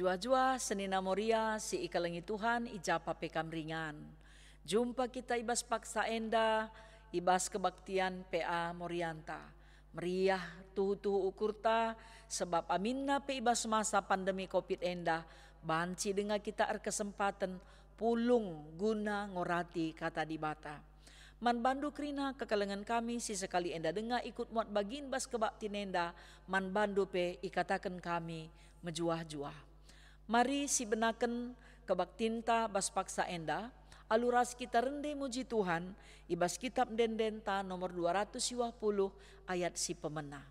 Jua-jua senina moria si ikalangi Tuhan ijapa pekam ringan. Jumpa kita ibas paksa enda, ibas kebaktian PA Morianta. Meriah tuhu-tuhu ukurta sebab aminna pe ibas masa pandemi Covid enda. Banci dengan kita kesempatan pulung guna ngorati kata di bata. Man bandu krina kekalengan kami si sekali enda dengar ikut muat bagin bas kebaktin enda. Man bandu pe ikatakan kami mejuah-juah. Mari si benaken kebaktinta bas paksa enda, aluras kita rende muji Tuhan, ibas kitab dendenta nomor 220 ayat si pemena.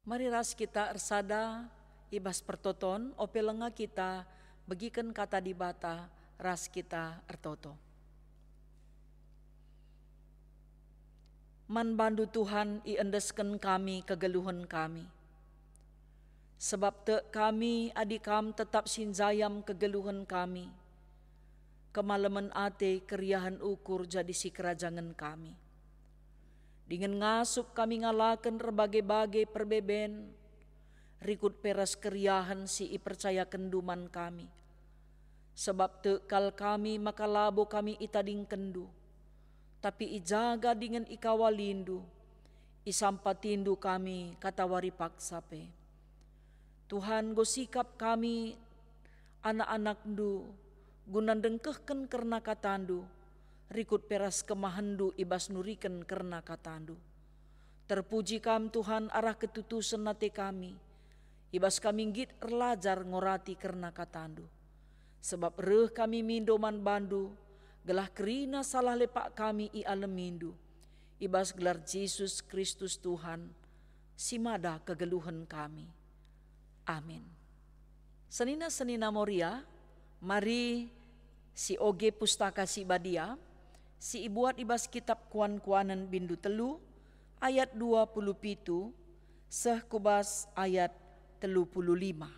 Mari ras kita ersada ibas pertoton ope lenga kita bagikan kata di bata ras kita ertoto. Man bandu Tuhan iendesken kami kegeluhan kami. Sebab te kami adikam tetap sinjayam kegeluhan kami. Kemalaman ate keriahan ukur jadi si kerajangan kami. Dengan ngasup kami ngalakan berbagai-bagai perbeben, rikut peras keriahan si ipercaya kenduman kami. Sebab tekal kami maka labo kami itading kendu, tapi ijaga dengan ikawalindu, isampatindu kami katawari paksape. Tuhan gosikap kami anak-anak du, gunan dengkehken karena katandu, rikut peras kemahandu ibas nuriken karena katandu. Terpuji kam Tuhan arah ketutusan nate kami, ibas kami git erlajar ngorati karena katandu. Sebab reh kami mindoman bandu, gelah kerina salah lepak kami i alemindu, ibas gelar Yesus Kristus Tuhan, simada kegeluhan kami. Amin. Senina-senina moria, mari si oge pustaka si badia, si ibuat ibas kitab kuan-kuanan bindu telu, ayat 27, seh kubas ayat 35.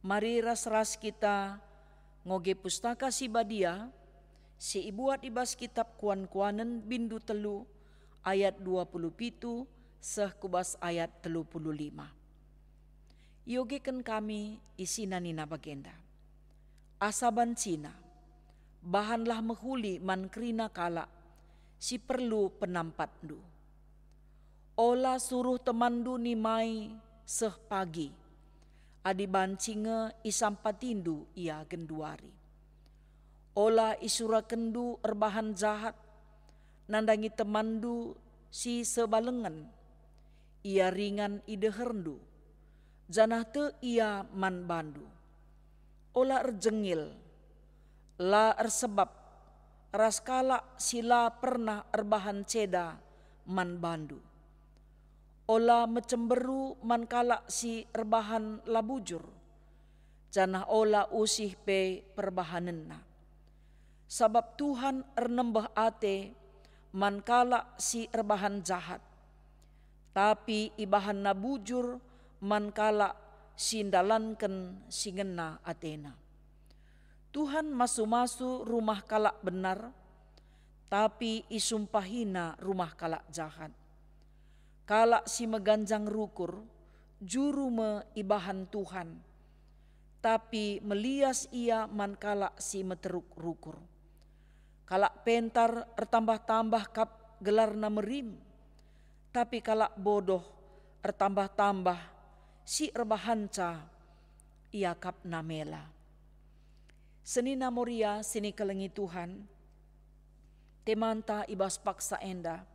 Mari ras-ras kita ngoge pustaka si badia, si ibuat ibas kitab kuan-kuanan bindu telu, ayat 27, seh kubas ayat 35. Yogekan kami isina nina bagenda. Asaban Cina, bahanlah mehuli man krina kala, si perlu penampatdu. Ola suruh temandu nimai seh pagi, adi bancinge isampatindu ia genduari. Ola isura kendu erbahan jahat, nandangi temandu si sebalengan, ia ringan ideherdu, janah te ia man bandu. Ola erjengil, la ersebab, raskala sila pernah erbahan ceda man bandu. Ola mecemberu man kala si erbahan labujur, janah ola usih pe perbahanenna. Sabab Tuhan ernembah ate man kala si erbahan jahat, tapi ibahan nabujur man kala sindalanken singena atena. Tuhan masu-masu rumah kalak benar, tapi isumpahina rumah kalak jahat. Kalak si meganjang rukur, juru me ibahan Tuhan, tapi melias ia man kalak si meteruk rukur. Kalak pentar ertambah-tambah kap gelarna merim, tapi kalak bodoh ertambah-tambah si erbahanca iakap namela. Senina Moria sini kelengi Tuhan, temanta ibas paksa enda,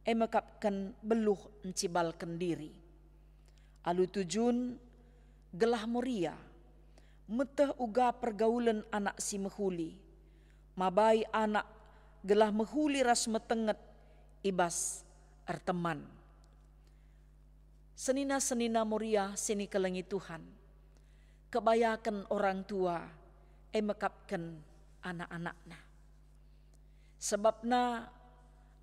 emekapkan beluh encibalkan diri. Alu tujun gelah Moria, meteh uga pergaulan anak si mehuli, mabai anak gelah mehuli ras metenget ibas erteman. Senina Moria sini kelengi Tuhan, kebayakan orang tua emekapkan anak-anakna. Sebabna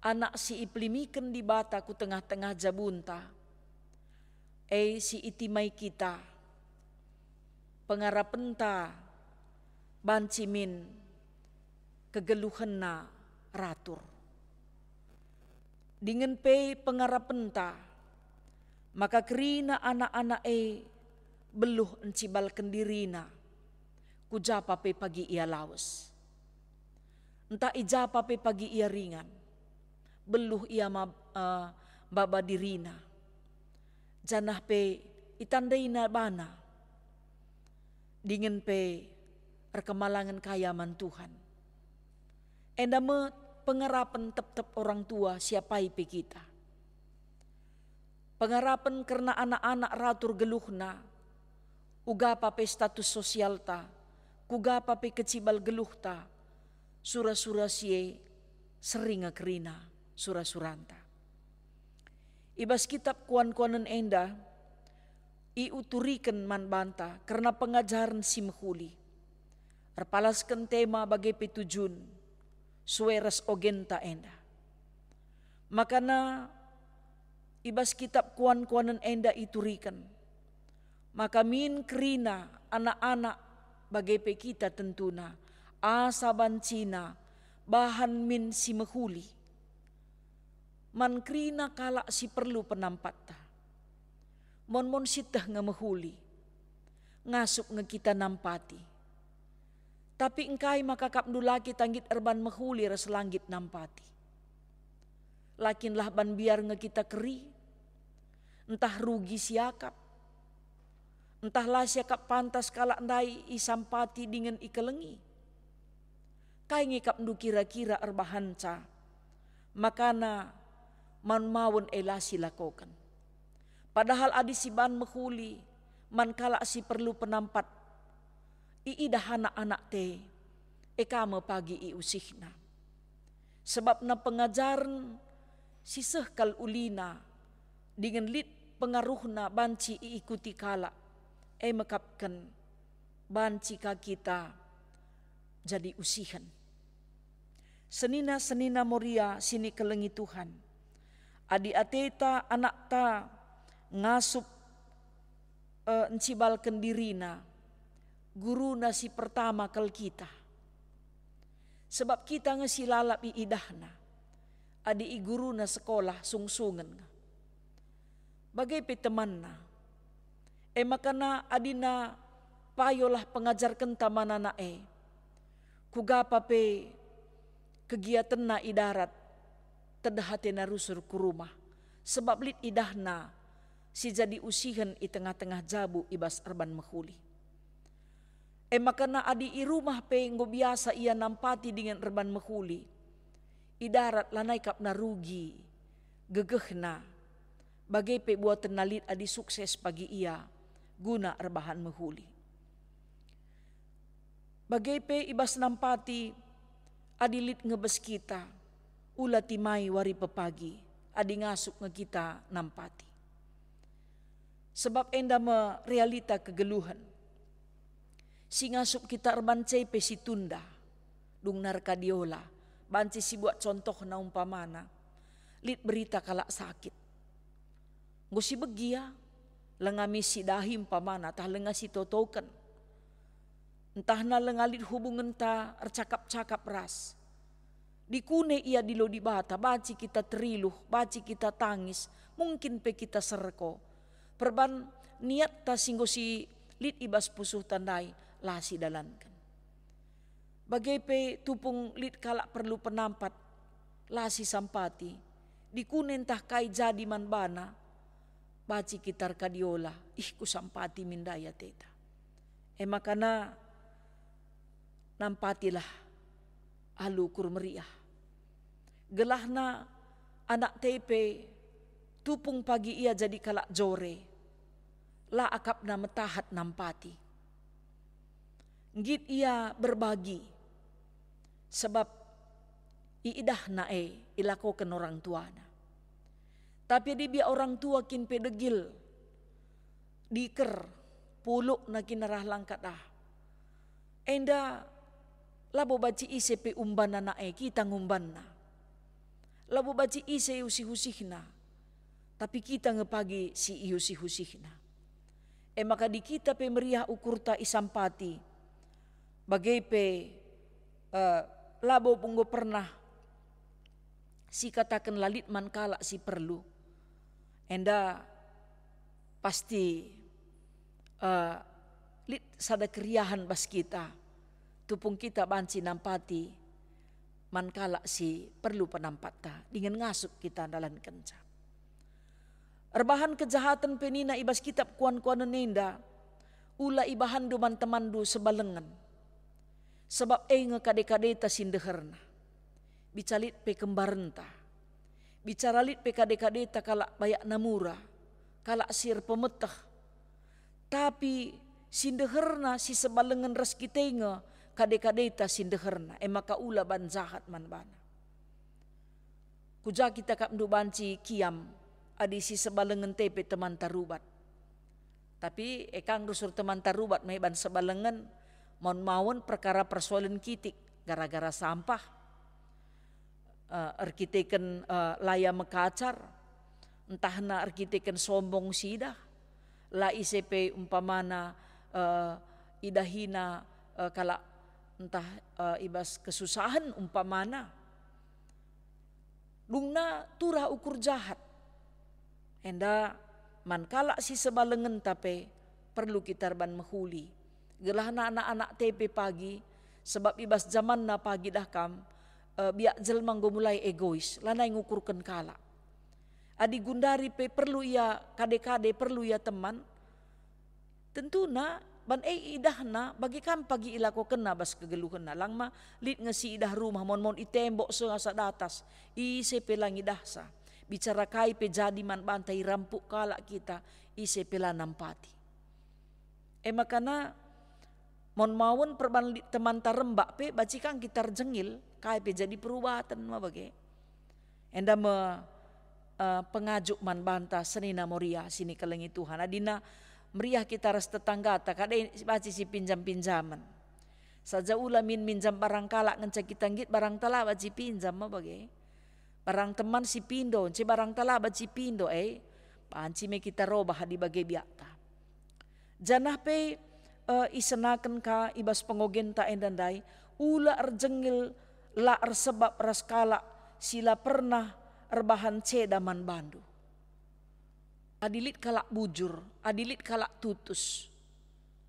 anak si iplimiken di bata ku tengah-tengah jabunta, si itimai kita, pengarapenta bancimin kegeluhenna ratur. Dengan pengarapenta, maka kerina anak-anak beluh encibal kendirina, kujapa pagi ia lawas. Entah ijapa pagi ia ringan, beluh ia baba dirina. Janah itandaina bana, dingin perkemalangan kayaman Tuhan. Endame pengarapan tep-tep orang tua siapai kita. Pengarapan karena anak-anak ratur geluhna, uga pape status sosial ta, kuga pape kecibal geluh ta, sura-sura sie sering kerina sura-suranta. Ibas kitab kuan-kuanan enda, iuturikan man banta karena pengajaran si mehuli. Erpalaskan tema bagai petujun, sueras ogenta enda. Makana ibas kitab kuan-kuanan enda iturikan. Maka min kerina anak-anak bagai pe kita tentuna. Asa bancina bahan min si mehuli. Man kerina kalak si perlu penampata. Mon sitah nga mehuli. Ngasuk nga kita nampati. Tapi engkai maka kapdulaki tanggit erban mehuli ras langgit nampati. Lakinlah ban biar nga kita keri. Entah rugi siakap, entahlah siakap pantas kalak ndai isampati dengan ikelengi. Kai ngikap ndu kira-kira erbahanca, makana man mawon elasi lakokan. Padahal adi si ban mehuli, man kalak si perlu penampat, iidah anak-anak te, ekama pagi iusihna. Sebab na pengajaran si sehkal ulina, dengan lit pengaruhna banci iikuti kala, mekapkan banci ka kita jadi usihan. Senina Moria sini kelengi Tuhan, adi ateta anak ta ngasup encibalkan dirina, guru nasi pertama kal kita. Sebab kita ngesilalap iidahna, adi guru na sekolah sungsungan. Bagai pe temanna, makana adina payolah pengajar kenta manana kugapa pe kegiatan na idarat tedahate na rusur ku rumah, sebab lit idahna si jadi usihan i tengah-tengah jabu ibas erban mehuli. Makana adi i rumah pe ngo biasa ia nampati dengan erban mehuli, idarat lanai kap na rugi gegehna. Bagai pe buatan nalit adi sukses pagi ia guna erbahan mehuli. Bagai pe ibas nampati adilit ngebes kita ula timai wari pepagi adi ngasuk nge kita nampati. Sebab enda me realita kegeluhan. Si ngasuk kita erban pe si tunda dung narkadiola banci si buat contoh na umpamana lit berita kalak sakit. Ngosi begia, lengami si dahim pamana, tah lengasi totokan. Entah na lengalit hubungan ta ercakap-cakap ras. Dikune ia dilo di bata, baci kita teriluh, baci kita tangis, mungkin pe kita serko. Perban niat ta singgo si lit ibas pusuh tandai, lasi dalankan. Bagai pe tupung lit kalak perlu penampat, lasi sampati, dikune entah kai jadi man bana, baci kitar kadiola, ku sampati mindaya teta. makana nampatilah alu kur meriah. Gelahna anak tepe tupung pagi ia jadi kalak jore. La akapna metahat nampati. Ngit ia berbagi. Sebab iidahna ilakokan orang tuana. Tapi di biar orang tua kin pedegil. Diker puluk na kinarah langkat Enda labo baci ise pe umban na kita ngumban na. Labo baci ise usih-usihna. Tapi kita ngepagi si usih-usihna. Maka di kita pe meriah ukurta isampati. Bagai pe labo punggo pernah si katakan lalit man kala si perlu. Enda pasti lit sada keriahan bas kita. Tupung kita banci nampati man kala si perlu penampata. Dengan ngasup kita dalam kenca. Erbahan kejahatan penina ibas kitab kuan-kuan nenda. Ula ibahan duman temandu sebalengan. Sebab ngekade-kadeta sindeherna. Bicalit pe kembarenta. Bicara lit pe kade-kadeta kalak bayak namura. Kalak sir pemetah. Tapi sindeherna si sebalengan res kitenga kade-kadeta sindeherna. Maka ula ban jahat man bana. Kuja kita kap ndu banci kiam. Adi si sebalengan tepe teman tarubat. Tapi ekang rusur teman tarubat may ban sebalengan maun perkara persoalan kitik gara-gara sampah. Arkiteken laya mekacar. Entahna arkiteken sombong sidah. La ICP umpamana idahina kala entah ibas kesusahan umpamana. Lungna turah ukur jahat. Enda man kala si sebalengan tapi perlu kita ban mehuli. Gelahna anak-anak tepe pagi sebab ibas zaman na pagi dah kam biak jelmang go mulai egois lanai ngukurkan kala. Adi gundari pe perlu ia kade-kade perlu ia teman. Tentuna ban idahna bagi kam pagi ilako kena bas kegeluhna langma lit ngesi idah rumah mon itembok sengasa datas ise pelang idah sa. Bicara kai pe jadi man bantai rampuk kala kita ise pela nampati. Makana mon mawon perban teman tarembak pe bacikang kita jengil kai pe jadi perubatan ma bage. Enda pengajuk man banta senina moria sini kelengi Tuhan. Adina meriah kita ras tetangga tak ada baci si pinjam-pinjaman. Saja ula minjam barang kalak ngencak kita ngit barang tala baci pinjam ma bage. Barang teman si pindo, si barang tala baci pindo panci me kita robah di bagai biata. Janah pe isenakan ka ibas pengogen ta endandai ula erjengil la ersebab raskala sila pernah erbahan cedaman bandu. Adilit kalak bujur, adilit kalak tutus.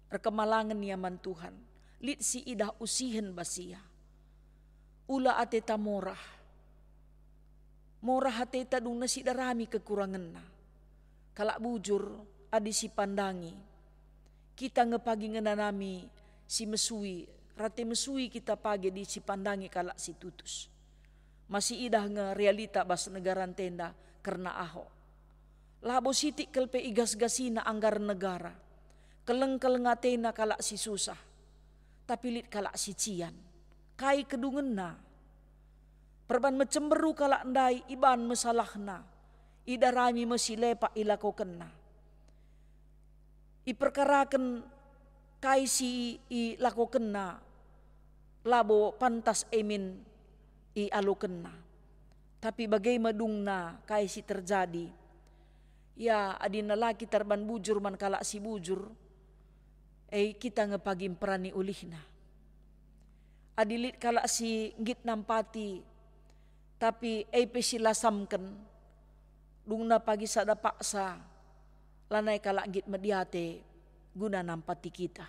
Rekemalangan nyaman Tuhan. Lit si idah usihen basia. Ula ateta morah. Morah ateta dung nasi darami kekurangan na. Kalak bujur adi si pandangi. Kita ngepagi ngenanami si mesui. Rate mesui kita pagi di si pandangi kalak si tutus. Masih idah nge realita bas negaran tenda karena Ahok. Labo sitik kelpe igas-gasina anggar negara. Keleng-keleng atena kalak si susah. Tapi lit kalak si cian. Kai kedungen na. Perban mecemberu kalak ndai iban mesalahna. Ida rami mesilepak ilakokenna. Iperkarakan kai si ilakokenna. Labo pantas emin i alukenna. Tapi bagai madungna kai si terjadi. Ya adina laki terban bujur man kalak si bujur. Kita ngepagim perani ulihna. Adilit kalak si ngit nampati. Tapi pesilasamken. Dungna pagi sada paksa. Lanai kalak ngit mediate. Guna nampati kita.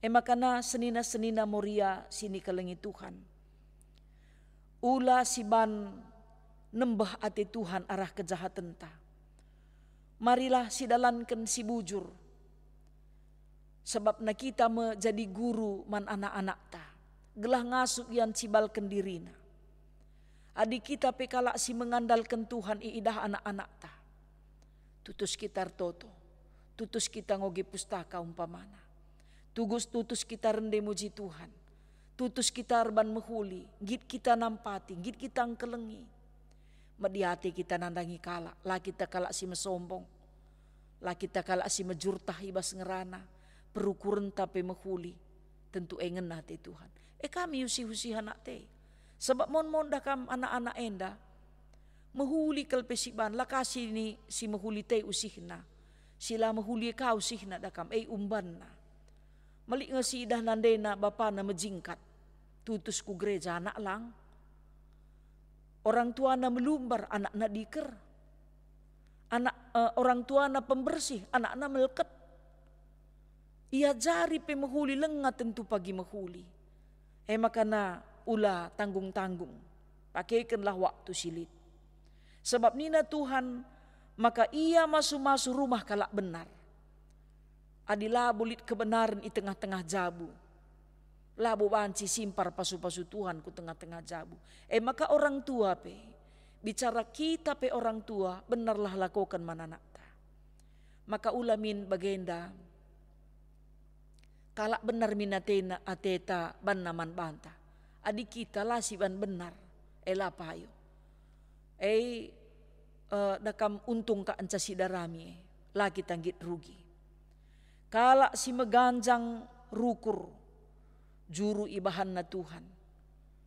Makana senina-senina moria sini kelengi Tuhan. Ula siban nembah ati Tuhan arah kejahatan ta. Marilah sidalankan si bujur. Sebab na kita menjadi guru man anak-anak ta. Gelah ngasuk yan cibal kendirina. Adik kita pekala si mengandalkan Tuhan iidah anak-anak ta. Tutus kita toto. Tutus kita ngoge pustaka umpamana. Tutus kita rende muji Tuhan. Tutus kita arban mehuli. Git kita nampati. Git kita angkelengi. Mediate kita nandangi kala. Lah kita kala si mesombong. Lah kita kala si mejurtah ibas ngerana. Perukuran tapi mehuli. Tentu engen nate Tuhan. Kami usi-usi anak te. Sebab mon dah kam anak-anak enda. Mehuli kalpesiban. Lah kasih ni si mehuli te usihna. Sila mehuli kau usihna dakam. Umban na. Malik ngasi dah nandena bapa na mejingkat. Tutus ku gereja anak lang. Orang tua na melumbar anak na diker. Orang tua na pembersih anak na meleket. Ia jari pe mehuli lengat tentu pagi mehuli. Makana ula tanggung-tanggung. Pakaikanlah waktu silit. Sebab nina Tuhan maka ia masuk-masuk rumah kalak benar. Adilah bulit kebenaran di tengah-tengah jabu. Labu banci simpar pasu-pasu Tuhan ku tengah-tengah jabu. Maka orang tua pe. Bicara kita pe orang tua benarlah lakukan mananakta. Maka ulamin bagenda. Kalak benar minatena ateta ban naman banta. Adik kita lah si ban benar. Lapayo. Dakam untung ka anca sidarami. Lagi tanggit rugi. Kalak si meganjang rukur. Juru ibahan na Tuhan.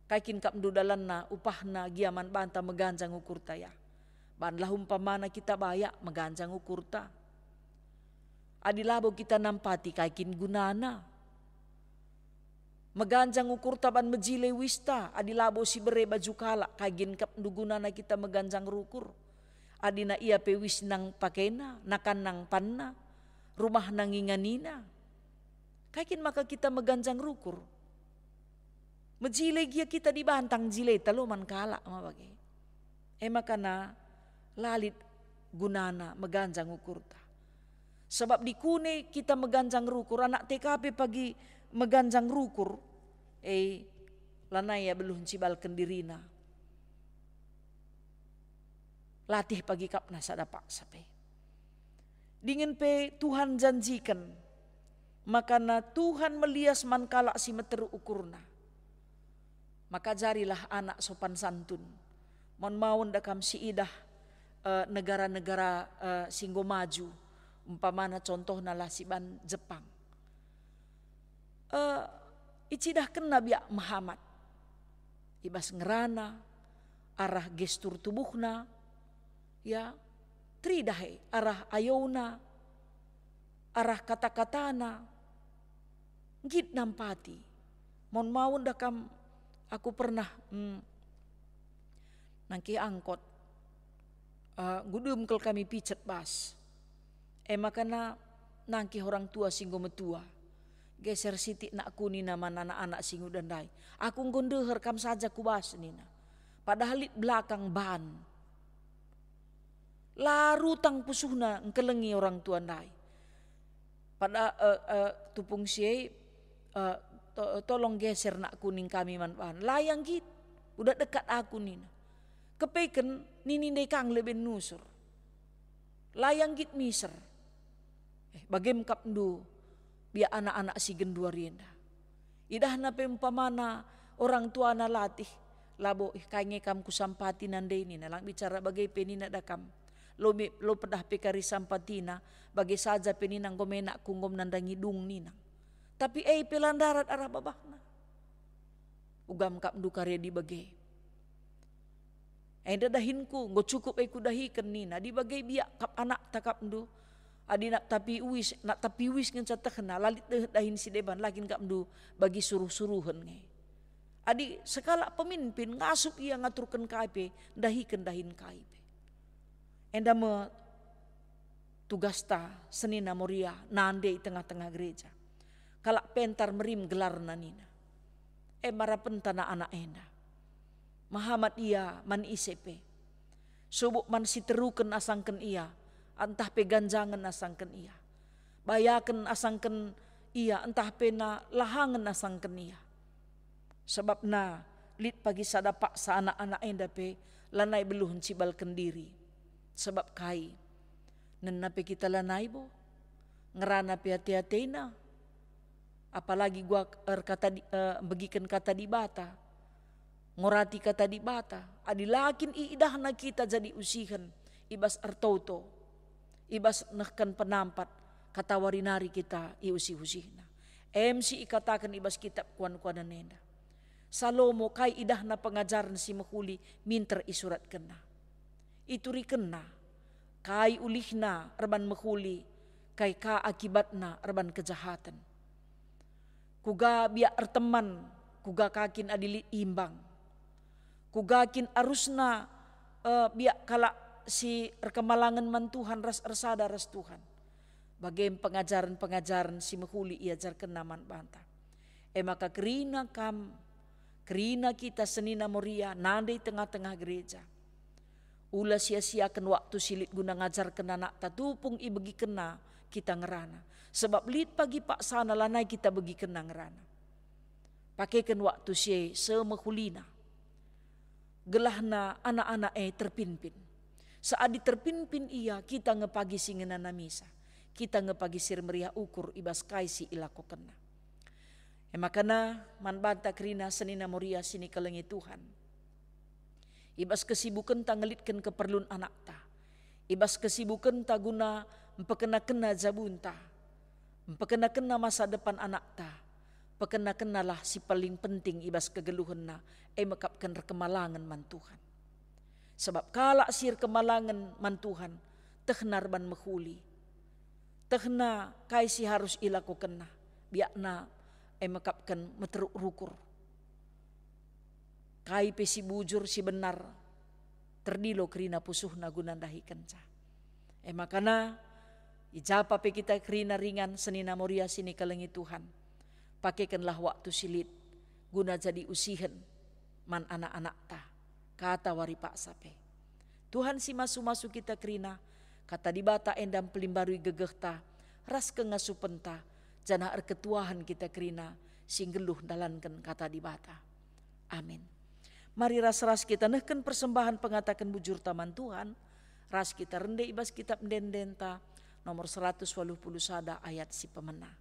Kaikin kap dudalan na upah na giaman banta meganjang ukur taya. Banlah umpamana kita bayak meganjang ukur ta. Adilabo kita nampati kaikin gunana. Meganjang ukur taban mejile wista. Adilabo si bere baju kala. Kaigin kap gunana kita meganjang rukur. Adina ia pewis nang pakena. Nakan nang panna. Rumah nang inganina. Kaikin maka kita meganjang rukur. Mejile gia kita dibantang jile talo man kala. Makana lalit gunana meganjang ukur ta. Sebab di kune kita meganjang rukur. Anak TKP pagi meganjang rukur. Lanaya belum cibal kendirina. Latih pagi kapna sadapak sape. Dingin pe Tuhan janjikan. Makana Tuhan melias mankala si meteru ukurna. Maka jarilah anak sopan santun. Mon maun dakam si idah negara-negara singgo maju. Umpamana contohna lah siban Jepang. Icidah kena biak Muhammad. Ibas ngerana, arah gestur tubuhna, ya, tridahe, arah ayona, arah kata-katana, git nampati. Mon maun dakam aku pernah nangki angkot, gudum kel kami picet bas. Makana nangki orang tua singgo metua. Geser siti nak kuni nama anak-anak singgo dandai. Aku ngondeher kam saja kubas nina. Padahal belakang ban. Laru tang pusuhna ngkelengi orang tua ndai. Pada tupung siye tolong geser nak kuning kami man ban. Layang git. Udah dekat aku nina. Kepeken nini nekang leben nusur. Layang git miser. Bagem kapndu biar anak-anak si gendua rienda. Idah na pempamana orang tua na latih labo kainge kam kusampati nande ini na lang bicara bagai penina dakam. Lo pedah pekari sampatina bagai saja peninang gomena kunggom nandangi dung ninang. Tapi pelandarat arah babahna. Ugam kapndu karya di bagai. Dadahinku go cukup kudahikan nina di bagai biak kap anak takapndu. Adi nak tapi wis ngan catakna lalit dahin si deban lakin kap mdu bagi suruh-suruhan nge. Adi sekala pemimpin ngasup ia ngaturkan KIP dahikan dahin KIP. Enda me tugas ta senina moria nande tengah-tengah gereja. Kalak pentar merim gelar nanina. Marapen tanah anak enda. Muhammad ia man ICP. Subuk man siteruken asangken ia. Antah peganjangan asangken ia. Bayakan asangken ia entah pena lahangan nasang kenia. Sebab na lit pagi sada paksa anak-anak enda pe lanai beluhun cibal kendiri. Sebab kai nenape kita lanai bo ngerana pe hati-hatina. Apalagi gua begikan kata di bata, ngorati kata di bata, adilakin iidahna kita jadi usihan, ibas artoto, ibas nehkan penampat, kata warinari kita iusi-usihna. MC ikatakan ibas kitab kuan-kuanan nenda. Salomo kai idahna pengajaran si mahuli minter isurat kena. Ituri kena, kai ulihna erban mahuli, kai ka akibatna erban kejahatan. Kuga biak erteman, kuga kakin adili imbang. Kugakin arusna biak kala si erkemalangan man Tuhan ras ersada ras Tuhan. Bagaim pengajaran-pengajaran si mahuli iajarkan naman banta. Maka kerina kita senina moria nandai tengah-tengah gereja. Ula sia-siakan waktu silit guna ngajarkan anak tatupung ibegi kena kita ngerana. Sebab lit pagi pak sana lanai kita begi kena ngerana. Pakaikan waktu si semahulina. Gelahna anak-anak terpimpin. Saat diterpimpin ia kita ngepagi singenana misa. Kita ngepagi sir meriah ukur ibas kaisi ilako kena. Makana man banta kerina senina moria sini kelengi Tuhan. Ibas kesibukan ta ngelitkan keperluan anak ta. Ibas kesibukan ta guna mpekena-kena jabunta. Mpekena-kena masa depan anak ta. Pekena-kenalah si paling penting ibas kegeluhan na. Mekapkan rekemalangan man Tuhan. Sebab kalak sir kemalangan man Tuhan. Tehnar ban mehuli. Tehna kaisi harus ilako kena. Biakna mekapkan meteruk rukur. Kai pe si bujur si benar. Terdilo kerina pusuhna gunandahi kenca. Makana ijapa pe kita kerina ringan senina moria sini kelengi Tuhan. Pakaikanlah waktu silit guna jadi usihan man anak-anak ta. Kata wari pak sape. Tuhan si masu-masu kita kerina. Kata di bata endam pelimbarui gegeh ta. Ras kengasupen ta. Jana ketuahan kita kerina. Singgeluh dalankan kata di bata. Amin. Mari ras-ras kita nehken persembahan pengatakan bujur taman Tuhan. Ras kita rende ibas kitab dendenta nomor 181 ayat si pemena.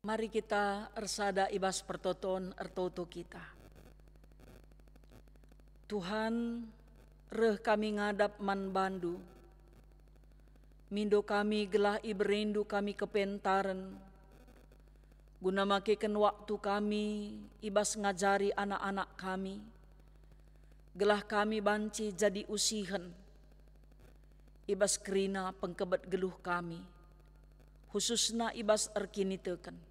Mari kita ersada ibas pertoton ertoto kita. Tuhan, reh kami ngadap man bandu. Mindo kami gelah iberindu kami kepentaran. Guna makikan waktu kami ibas ngajari anak-anak kami. Gelah kami banci jadi usihan. Ibas kerina pengkebat geluh kami. Khususna ibas erkini teken.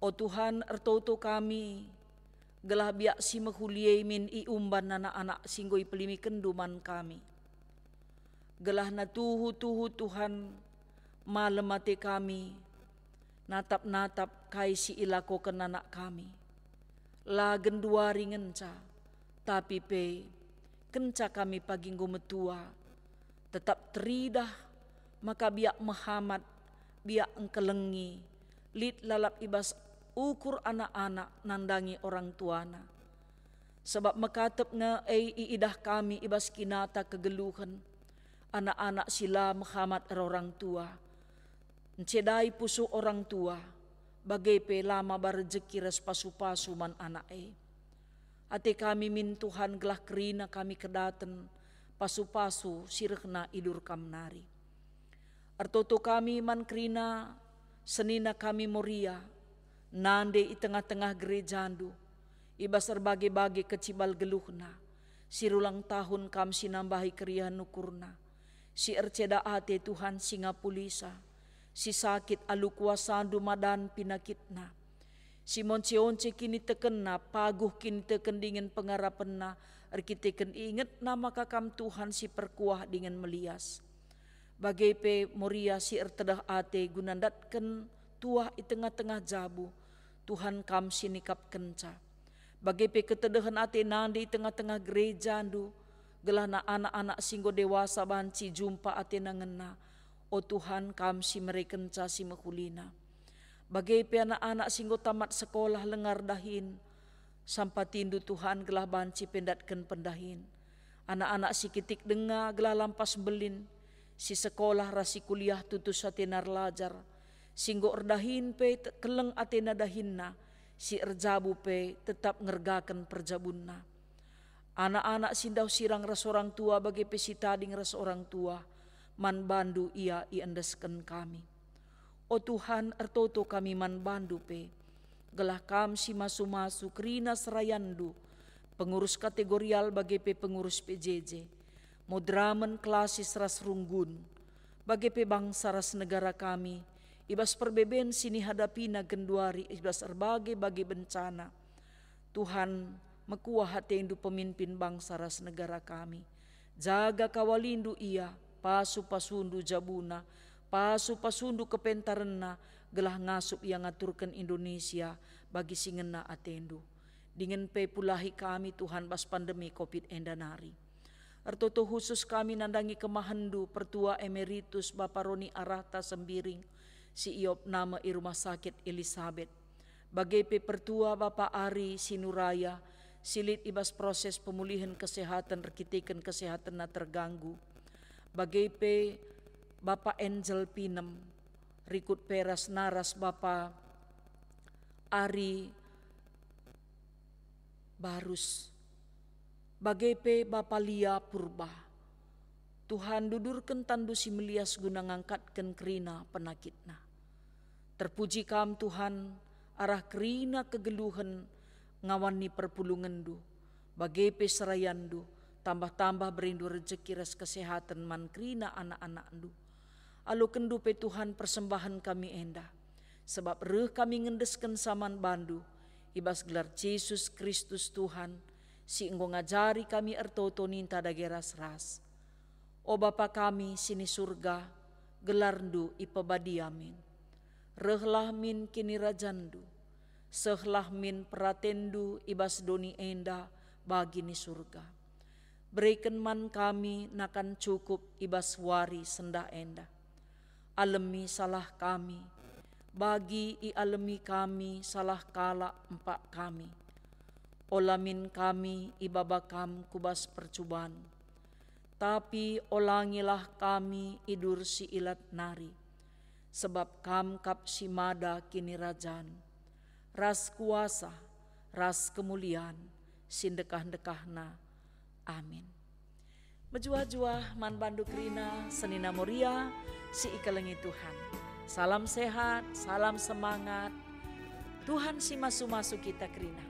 O Tuhan ertoto kami, gelah biak si mehuliai min iumban anak-anak singgoi pelimi kenduman kami. Gelah na tuhu Tuhan, malemate kami, natap-natap kai si ilako ken anak kami. Lagen dua ringenca, tapi pe, kenca kami paginggo metua, tetap teridah maka biak Muhammad biak engkelengi lid lalap ibas ukur anak-anak nandangi orang tuana. Sebab makatep nga ay iidah kami ibas kinata kegeluhan anak-anak sila Muhammad orang tua. Encedai puso orang tua bagai pe lama barejeki res pasu-pasu man anak Ate kami min Tuhan gelah kerina kami kedaten pasu-pasu sirkna idur kamnari. Artoto kami man kerina senina kami moria nande i tengah-tengah gerejandu ibas erbage-bage kecibal geluhna sirulang tahun kam sinambahi keriahan nukurna si erceda ate Tuhan singa pulisa si sakit alu kuasandu madan pinakitna si monce-once kini tekenna paguh kini teken dingin pengarapenna arkiteken inget nama kakam Tuhan si perkuah dengan melias bagai pe moria si ertedah ate gunandatken tuah i tengah-tengah jabu Tuhan kam sinikap kenca bagai pe ketedahan ate nandi tengah-tengah gereja andu gelah na anak-anak singgo dewasa banci jumpa ate nangena o Tuhan kam si merekenca si mekulina bagai pe anak-anak singgo tamat sekolah lengar dahin sampatindu Tuhan gelah banci pendatken pendahin anak-anak si kitik denga gelah lampas belin si sekolah rasi kuliah tutus atenar lajar singgo erdahin pe keleng atena dahinna si erjabu pe tetap ngergakan perjabunna anak-anak sindau sirang ras orang tua bagai pesitading ras orang tua man bandu ia iendesken kami o Tuhan ertoto kami man bandu pe gelah kam si masu-masu kerina serayandu pengurus kategorial bagai pe pengurus PJJ modramen klasis ras runggun bagai pe bangsa ras negara kami ibas perbeben sini hadapi na genduari ibas erbage bagi bencana Tuhan mekuah hatendu pemimpin bangsa ras negara kami jaga kawalindu ia pasu pasundu jabuna pasu pasundu kepentarenna gelah ngasup yang ngaturkan Indonesia bagi singena atendu dengan pe pulahi kami Tuhan bas pandemi COVID endanari ertoto khusus kami nandangi kemahendu pertua emeritus Bapak Roni Arata Sembiring si iop nama i rumah sakit Elizabeth bagai pe pertua Bapak Ari Sinuraya silit ibas proses pemulihan kesehatan rekiteken kesehatan na terganggu bagai pe Bapak Angel Pinem rikut peras naras Bapak Ari Barus bagai pe Bapak Lia Purba Tuhan dudurkan tandu si melias guna ngangkatkan kerina penakitna terpuji kam Tuhan arah kerina kegeluhan ngawani perpulungandu bagai pe serayandu tambah-tambah berindu rezeki res kesehatan man kerina anak-anakndu alu kendu pe Tuhan persembahan kami endah sebab reh kami ngendesken saman bandu ibas gelar Yesus Kristus Tuhan si enggo ngajari kami ertoto ninta dageras ras o Bapa kami sini surga gelarndu ipabadiamin rehlah min kini rajandu sehlah min peratendu ibas doni enda bagi ni surga berikan man kami nakan cukup ibas wari sendah enda alemi salah kami bagi i alemi kami salah kala empak kami olamin kami ibabakam kubas percubaan tapi olangilah kami idur si ilat nari sebab kam kap si mada kini rajan ras kuasa ras kemuliaan sindekah-dekahna amin. Menjua-jua man bandu kerina senina moria si ikalengi Tuhan salam sehat salam semangat Tuhan si masu-masu kita kerina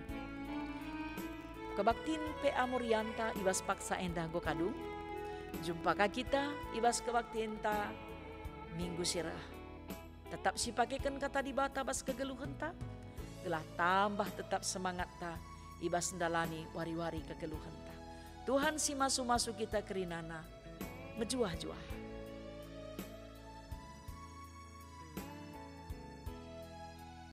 kebaktin PA Morianta ibas paksa endah gokadu jumpa kita ibas kebaktin ta minggu sirah tetap si pakekan kata di bata bas kegeluhan ta gelah tambah tetap semangat ta ibas ndalani wari-wari kegeluhan ta Tuhan si masu-masu kita kerinana mejuah-juah